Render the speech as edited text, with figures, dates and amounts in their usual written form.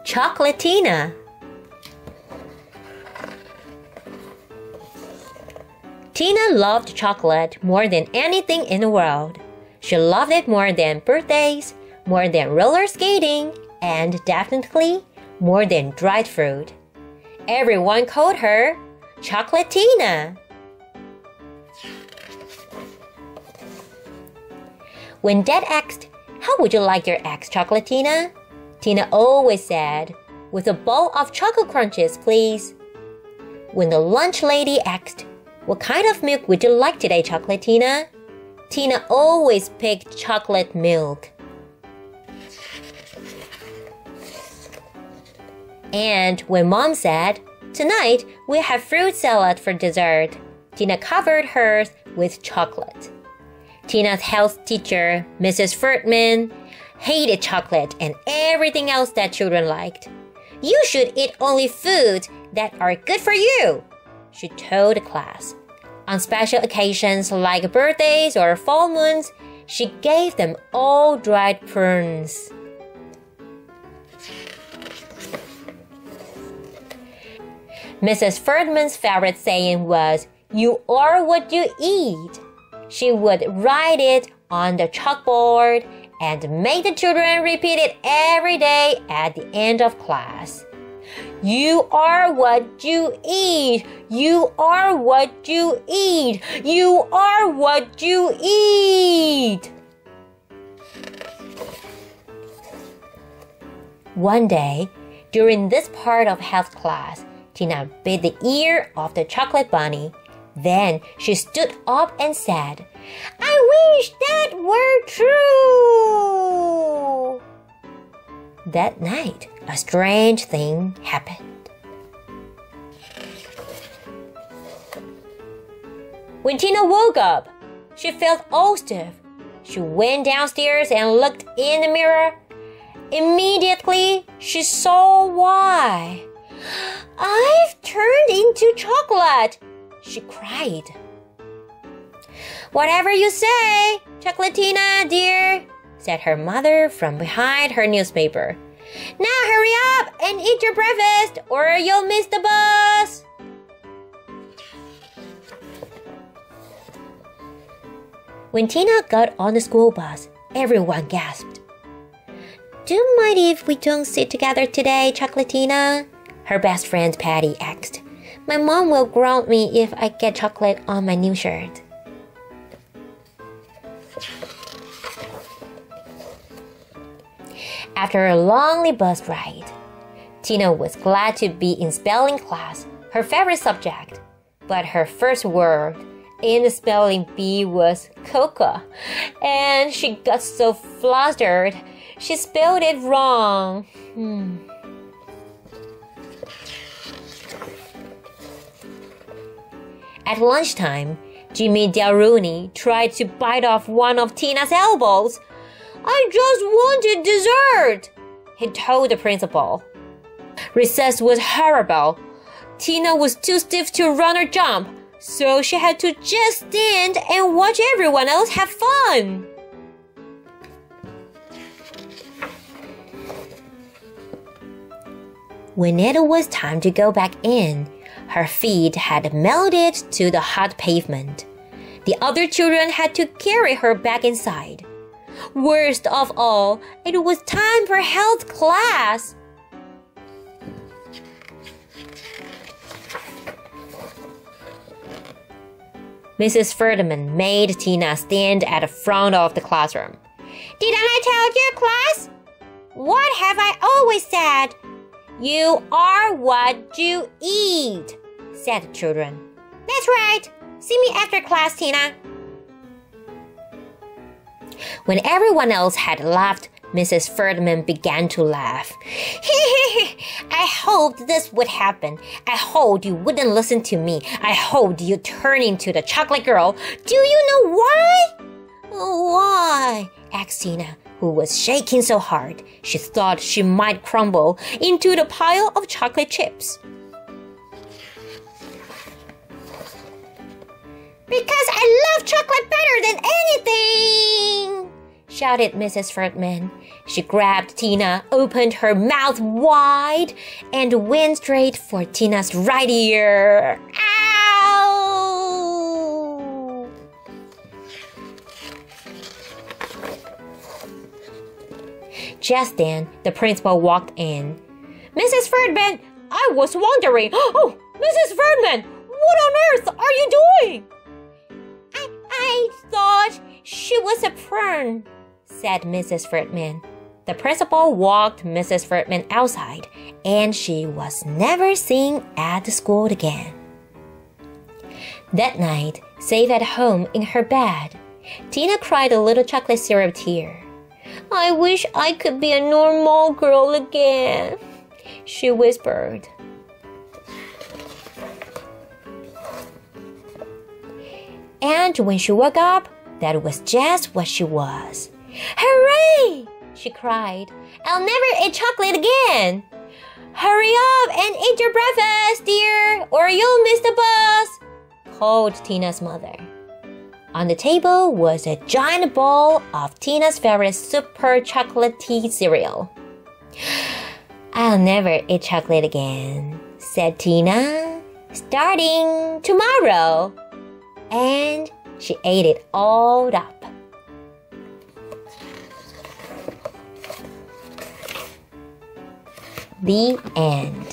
Chocolatina. Tina loved chocolate more than anything in the world. She loved it more than birthdays, more than roller skating, and definitely more than dried fruit. Everyone called her Chocolatina. When Dad asked, "How would you like your eggs, Chocolatina?" Tina always said, "With a bowl of chocolate crunches, please." When the lunch lady asked, "What kind of milk would you like today, Chocolatina?" Tina always picked chocolate milk. And when Mom said, "Tonight we have fruit salad for dessert," Tina covered hers with chocolate. Tina's health teacher, Mrs. Ferdman, hated chocolate and everything else that children liked. "You should eat only foods that are good for you," she told the class. On special occasions like birthdays or full moons, she gave them all dried prunes. Mrs. Ferdman's favorite saying was, "You are what you eat." She would write it on the chalkboard and make the children repeat it every day at the end of class. "You are what you eat. You are what you eat. You are what you eat." One day, during this part of health class, Tina bit the ear of the chocolate bunny. Then she stood up and said, "I wish that were true." That night, a strange thing happened. When Tina woke up, she felt all stiff. She went downstairs and looked in the mirror. Immediately, she saw why. "I've turned into chocolate," she cried. "Whatever you say, Chocolatina, dear," said her mother from behind her newspaper. "Now hurry up and eat your breakfast or you'll miss the bus." When Tina got on the school bus, everyone gasped. "Do you mind if we don't sit together today, Chocolatina?" her best friend Patty asked. "My mom will ground me if I get chocolate on my new shirt." After a lonely bus ride, Tina was glad to be in spelling class, her favorite subject. But her first word in the spelling bee was cocoa, and she got so flustered. She spelled it wrong. At lunchtime, Jimmy Delrooney tried to bite off one of Tina's elbows. "I just wanted dessert," he told the principal. Recess was horrible. Tina was too stiff to run or jump, so she had to just stand and watch everyone else have fun. When it was time to go back in, her feet had melted to the hot pavement. The other children had to carry her back inside. Worst of all, it was time for health class. Mrs. Ferdman made Tina stand at the front of the classroom. "Didn't I tell you, class? What have I always said? You are what you eat," said the children. "That's right. See me after class, Tina." When everyone else had left, Mrs. Ferdman began to laugh. "I hoped this would happen. I hoped you wouldn't listen to me. I hoped you'd turn into the chocolate girl. Do you know why?" "Why?" asked Tina, who was shaking so hard she thought she might crumble into the pile of chocolate chips. "Because I love chocolate better than anything," shouted Mrs. Fruitman. She grabbed Tina, opened her mouth wide, and went straight for Tina's right ear. Ow! Just then, the principal walked in. Mrs. Fruitman, I was wondering. Oh, Mrs. Fruitman, what on earth are you doing? I thought she was a prune, said Mrs. Fruitman. The principal walked Mrs. Fruitman outside, and she was never seen at the school again. That night, safe at home in her bed, Tina cried a little chocolate syrup tear. I wish I could be a normal girl again, she whispered. And when she woke up, that was just what she was. Hooray! She cried. I'll never eat chocolate again. Hurry up and eat your breakfast, dear, or you'll miss the bus, called Tina's mother. On the table was a giant bowl of Tina's favorite super chocolatey cereal. I'll never eat chocolate again, said Tina, starting tomorrow. And she ate it all up. The end.